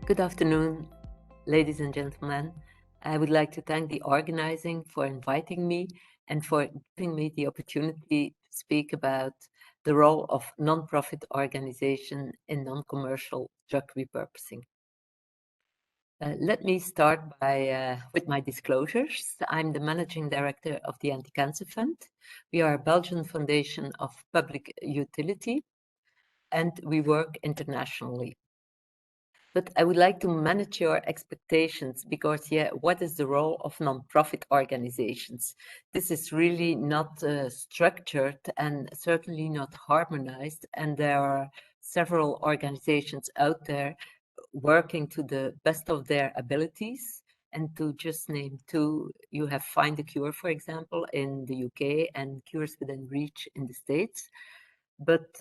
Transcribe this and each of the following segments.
Good afternoon, ladies and gentlemen. I would like to thank the organizing for inviting me and for giving me the opportunity to speak about the role of nonprofit organization in non-commercial drug repurposing. Let me start with my disclosures. I'm the managing director of the Anti-Cancer Fund. We are a Belgian foundation of public utility, and we work internationally. But I would like to manage your expectations because, what is the role of nonprofit organizations? This is really not structured and certainly not harmonized, and there are several organizations out there working to the best of their abilities. And to just name two, you have Find a Cure, for example, in the UK, and Cures Within Reach in the States. But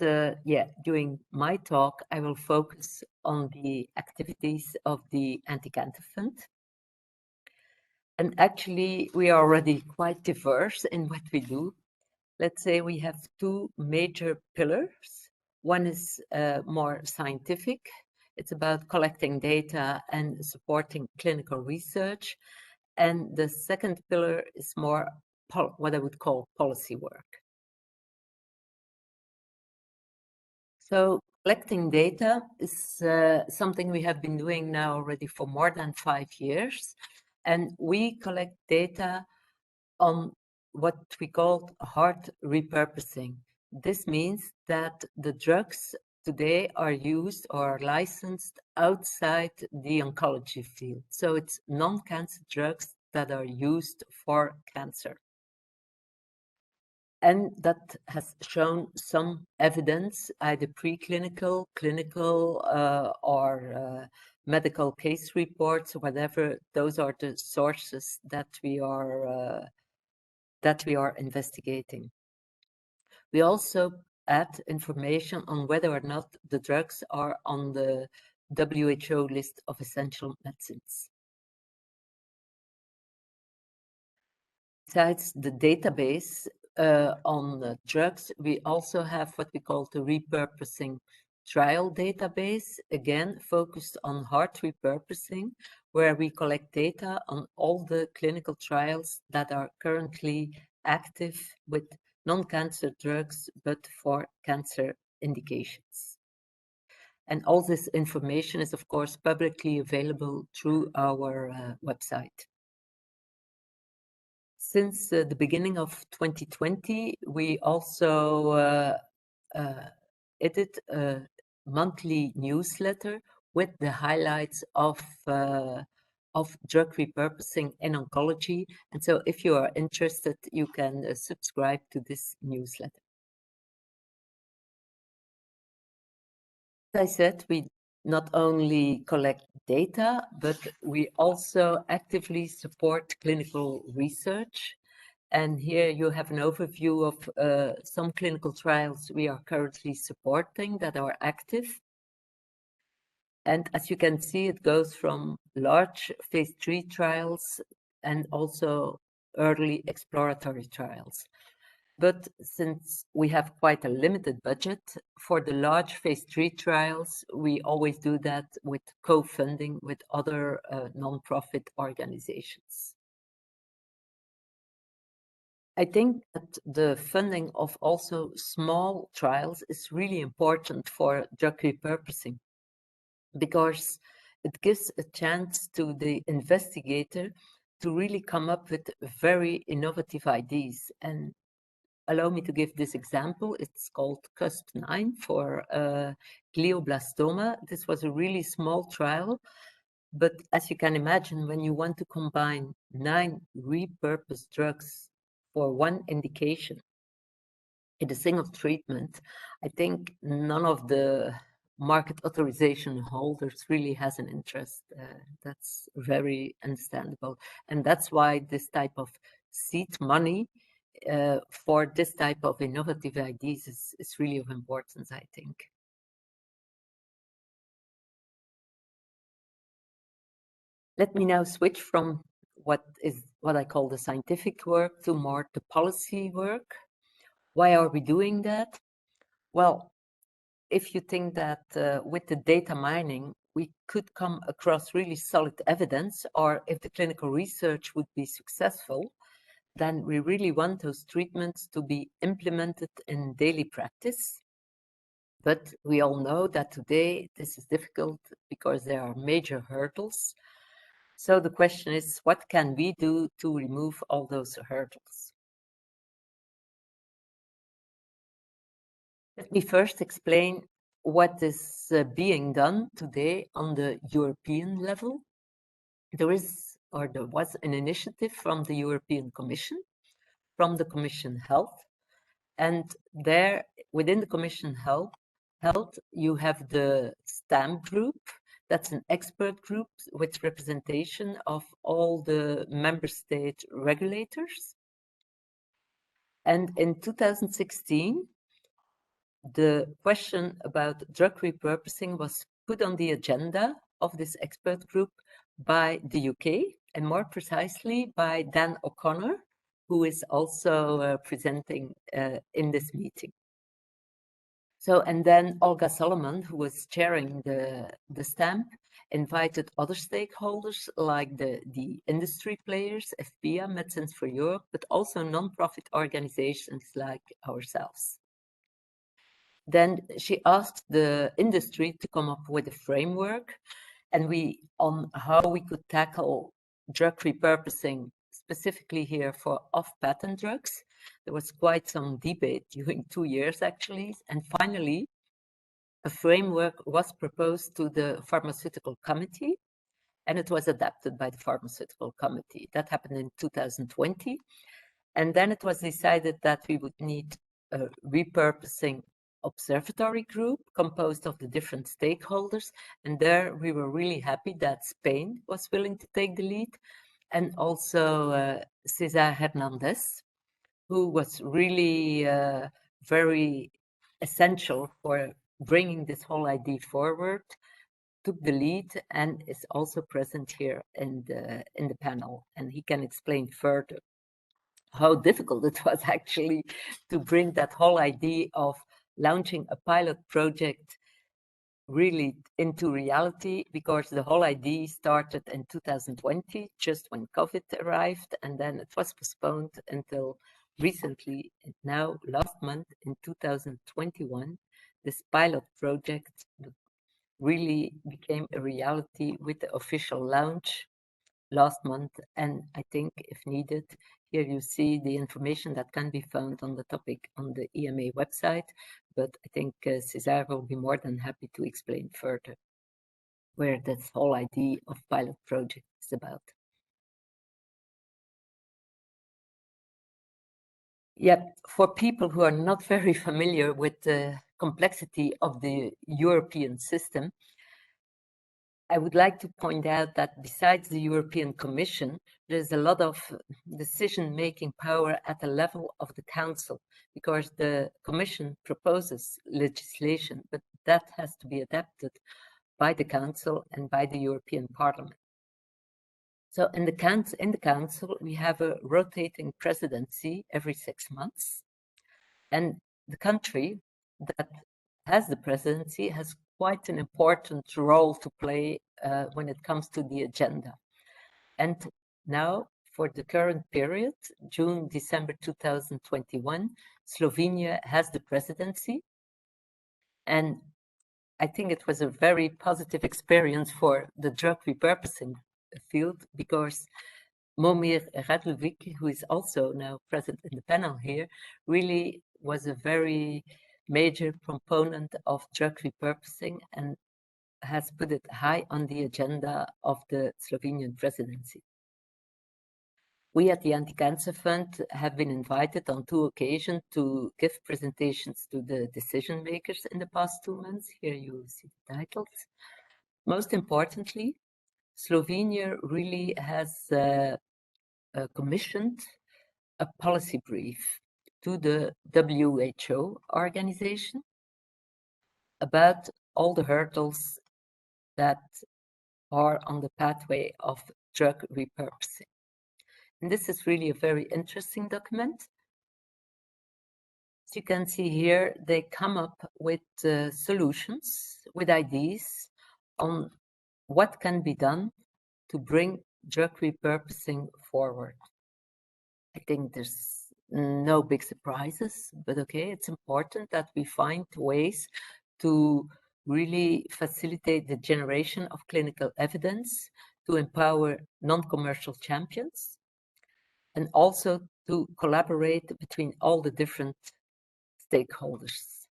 during my talk, I will focus on the activities of the Anti-Cancer Fund. And actually, we are already quite diverse in what we do. Let's say we have two major pillars. One is more scientific. It's about collecting data and supporting clinical research. And the second pillar is more what I would call policy work. So collecting data is something we have been doing now already for more than 5 years. And we collect data on what we call heart repurposing. This means that the drugs today are used or licensed outside the oncology field. So it's non-cancer drugs that are used for cancer. And that has shown some evidence, either preclinical, clinical, or medical case reports, whatever. Those are the sources that we are investigating. We also add information on whether or not the drugs are on the WHO list of essential medicines. Besides the database on drugs, we also have what we call the repurposing trial database, again focused on heart repurposing, where we collect data on all the clinical trials that are currently active with non-cancer drugs, but for cancer indications. And all this information is, of course, publicly available through our website. Since the beginning of 2020, we also edit a monthly newsletter with the highlights of drug repurposing in oncology. And so if you are interested, you can subscribe to this newsletter. As I said, we not only collect data, but we also actively support clinical research. And here you have an overview of some clinical trials we are currently supporting that are active. And as you can see, it goes from large phase 3 trials and also early exploratory trials. But since we have quite a limited budget for the large phase 3 trials, we always do that with co-funding with other non-profit organizations. I think that the funding of also small trials is really important for drug repurposing because it gives a chance to the investigator to really come up with very innovative ideas. And allow me to give this example. It's called CUSP-9 for glioblastoma. This was a really small trial, but as you can imagine, when you want to combine 9 repurposed drugs for one indication in a single treatment, I think none of the market authorization holders really has an interest. That's very understandable. And that's why this type of seed money for this type of innovative ideas is really of importance, I think. Let me now switch from what I call the scientific work to more the policy work. Why are we doing that? Well, if you think that with the data mining, we could come across really solid evidence, or if the clinical research would be successful, then we really want those treatments to be implemented in daily practice. But we all know that today this is difficult because there are major hurdles. So the question is, what can we do to remove all those hurdles? Let me first explain what is being done today on the European level. There was an initiative from the European Commission, from the Commission Health, and there within the Commission Health, you have the STAMP group. That's an expert group with representation of all the member state regulators. And in 2016, the question about drug repurposing was put on the agenda of this expert group by the UK, and more precisely by Dan O'Connor, who is also presenting in this meeting. So, and then Olga Solomon, who was chairing the STAMP, invited other stakeholders like the industry players, FPIA, Medicines for Europe, but also non-profit organizations like ourselves. Then she asked the industry to come up with a framework on how we could tackle drug repurposing, specifically here for off-patent drugs. There was quite some debate during 2 years, actually. And finally, a framework was proposed to the Pharmaceutical Committee, and it was adopted by the Pharmaceutical Committee. That happened in 2020. And then it was decided that we would need a repurposing observatory group composed of the different stakeholders. And there we were really happy that Spain was willing to take the lead, and also Cesar Hernandez, who was really very essential for bringing this whole idea forward, took the lead and is also present here in the panel, and he can explain further how difficult it was actually to bring that whole idea of launching a pilot project really into reality, because the whole idea started in 2020, just when COVID arrived, and then it was postponed until recently. And now, last month in 2021, this pilot project really became a reality with the official launch last month. And I think if needed, here you see the information that can be found on the topic on the EMA website, but I think Cesar will be more than happy to explain further where this whole idea of pilot project is about. Yeah, for people who are not very familiar with the complexity of the European system, I would like to point out that besides the European Commission, there's a lot of decision-making power at the level of the Council, because the Commission proposes legislation, but that has to be adapted by the Council and by the European Parliament. So in the Council, we have a rotating presidency every 6 months, and the country that has the presidency has quite an important role to play when it comes to the agenda. And now, for the current period, June-December 2021, Slovenia has the presidency. And I think it was a very positive experience for the drug repurposing field, because Momir Radulovic, who is also now present in the panel here, really was a very major proponent of drug repurposing and has put it high on the agenda of the Slovenian presidency. We at the Anti-Cancer Fund have been invited on 2 occasions to give presentations to the decision makers in the past 2 months. Here you see the titles. Most importantly, Slovenia really has commissioned a policy brief to the WHO organization about all the hurdles that are on the pathway of drug repurposing. And this is really a very interesting document. As you can see here, they come up with solutions, with ideas on what can be done to bring drug repurposing forward? I think there's no big surprises, but okay, it's important that we find ways to really facilitate the generation of clinical evidence, to empower non-commercial champions, and also to collaborate between all the different stakeholders.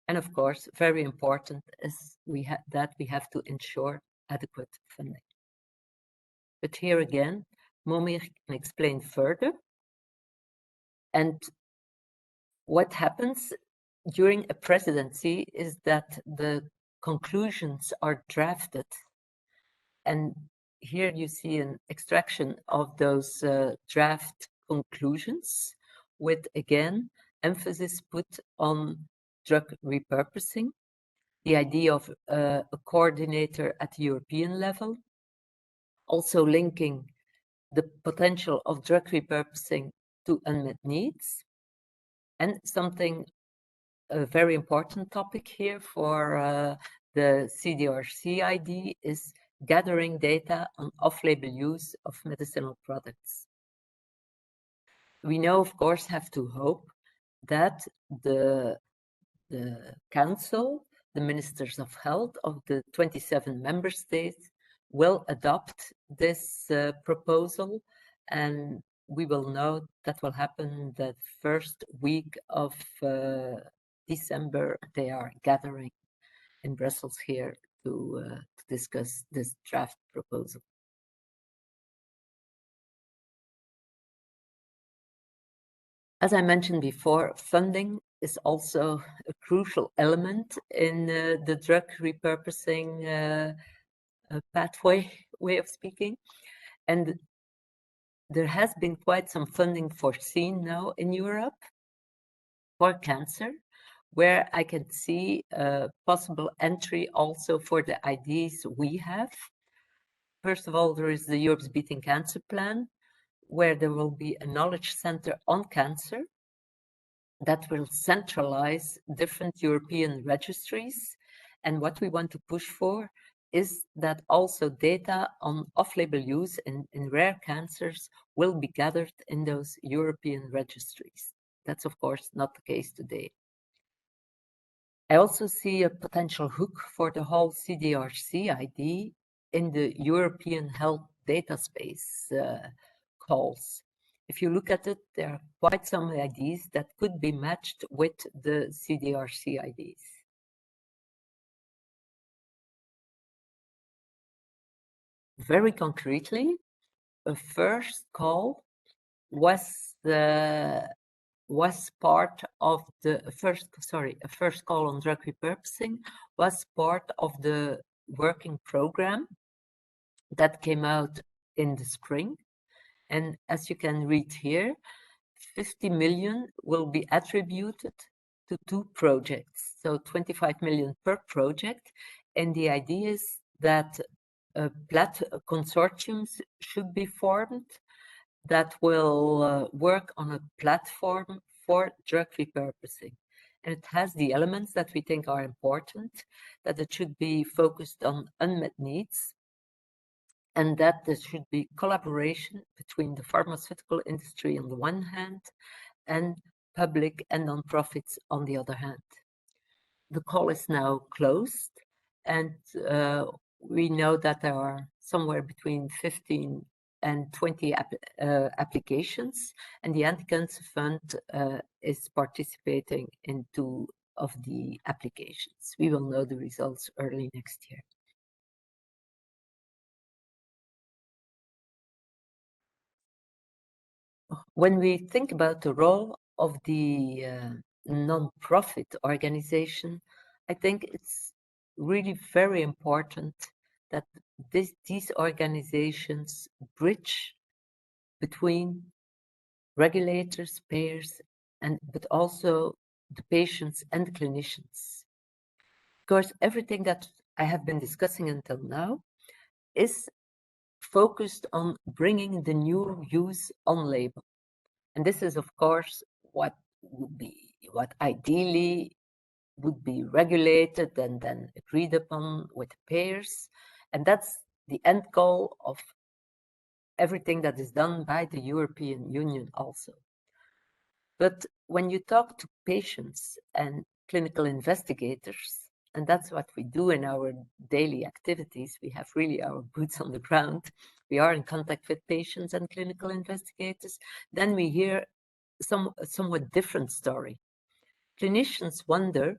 And of course, very important is we have to ensure adequate funding. But here again, Momir can explain further. And what happens during a presidency is that the conclusions are drafted. And here you see an extraction of those draft conclusions with, again, emphasis put on drug repurposing, the idea of a coordinator at the European level, also linking the potential of drug repurposing to unmet needs, and something, a very important topic here for the CDRC ID is gathering data on off-label use of medicinal products. We now, of course, have to hope that the Council, the Ministers of Health of the 27 member states will adopt this proposal, and we will know that will happen the first week of December. They are gathering in Brussels here to discuss this draft proposal. As I mentioned before, funding is also a crucial element in the drug repurposing pathway way of speaking. And there has been quite some funding foreseen now in Europe for cancer, where I can see a possible entry also for the ideas we have. First of all, there is the Europe's Beating Cancer Plan, where there will be a knowledge center on cancer that will centralize different European registries. And what we want to push for is that also data on off-label use in rare cancers will be gathered in those European registries. That's of course not the case today. I also see a potential hook for the whole CDRC ID in the European health data space calls. If you look at it, there are quite some IDs that could be matched with the CDRC IDs. Very concretely, a first call was part of the a first call on drug repurposing was part of the working program that came out in the spring. And as you can read here, 50 million will be attributed to 2 projects, so 25 million per project. And the idea is that consortiums should be formed that will work on a platform for drug repurposing. And it has the elements that we think are important, that it should be focused on unmet needs, and that there should be collaboration between the pharmaceutical industry on the one hand and public and non-profits on the other hand. The call is now closed, and we know that there are somewhere between 15 and 20 applications, and the Anti-Cancer Fund is participating in 2 of the applications. We will know the results early next year. When we think about the role of the non-profit organization, I think it's really very important that these organizations bridge between regulators, payers, but also the patients and clinicians. Because everything that I have been discussing until now is focused on bringing the new use on label. And this is, of course, what ideally would be regulated and then agreed upon with payers. And that's the end goal of everything that is done by the European Union also. But when you talk to patients and clinical investigators, and that's what we do in our daily activities, we have really our boots on the ground, we are in contact with patients and clinical investigators, then we hear a somewhat different story. Clinicians wonder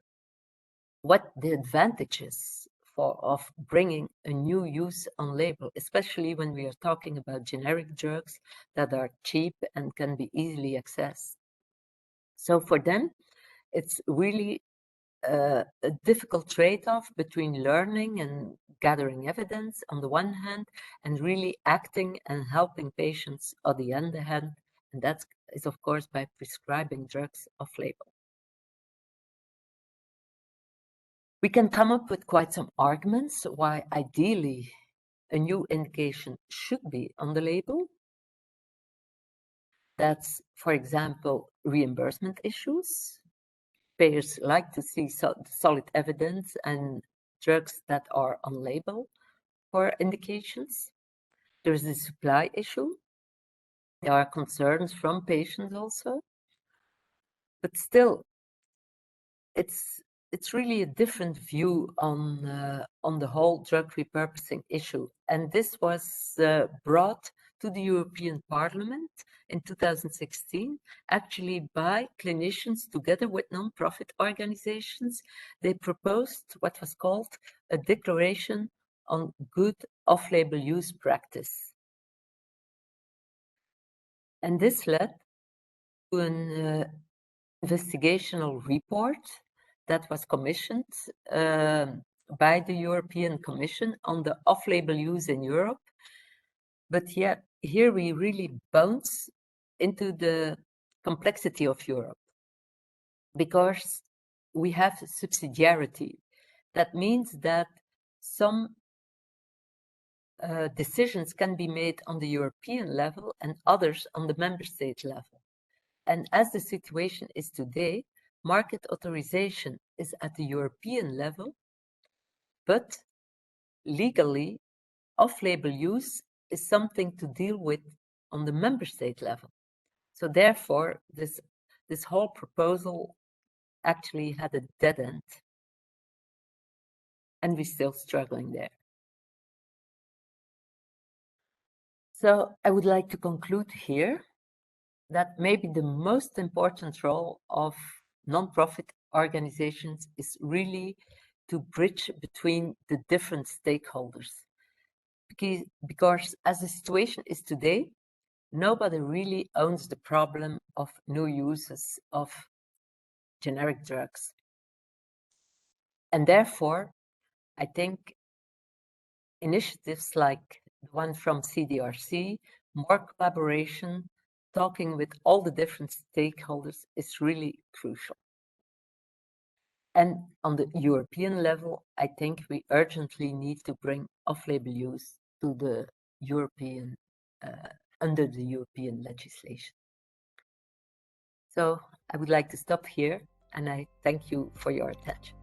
what the advantages of bringing a new use on label, especially when we are talking about generic drugs that are cheap and can be easily accessed. So for them, it's really a difficult trade-off between learning and gathering evidence on the one hand, and really acting and helping patients on the other hand, and that is of course by prescribing drugs off-label. We can come up with quite some arguments why ideally a new indication should be on the label. That's, for example, reimbursement issues. Payers like to see solid evidence and drugs that are on label for indications. There is a supply issue. There are concerns from patients also. But still, it's really a different view on the whole drug repurposing issue. And this was brought to the European Parliament in 2016, actually by clinicians together with non-profit organizations. They proposed what was called a declaration on good off-label use practice. And this led to an investigational report that was commissioned by the European Commission on the off-label use in Europe. But yeah, here we really bounce into the complexity of Europe because we have subsidiarity. That means that some decisions can be made on the European level and others on the member state level. And as the situation is today, market authorization is at the European level, but legally, off-label use is something to deal with on the member state level. So therefore, this whole proposal actually had a dead end. And we're still struggling there. So I would like to conclude here that maybe the most important role of non-profit organizations is really to bridge between the different stakeholders. Because as the situation is today, nobody really owns the problem of new uses of generic drugs. And therefore, I think initiatives like the one from CDRC, more collaboration, talking with all the different stakeholders is really crucial. And on the European level, I think we urgently need to bring off-label use to the European, under the European legislation. So I would like to stop here, and I thank you for your attention.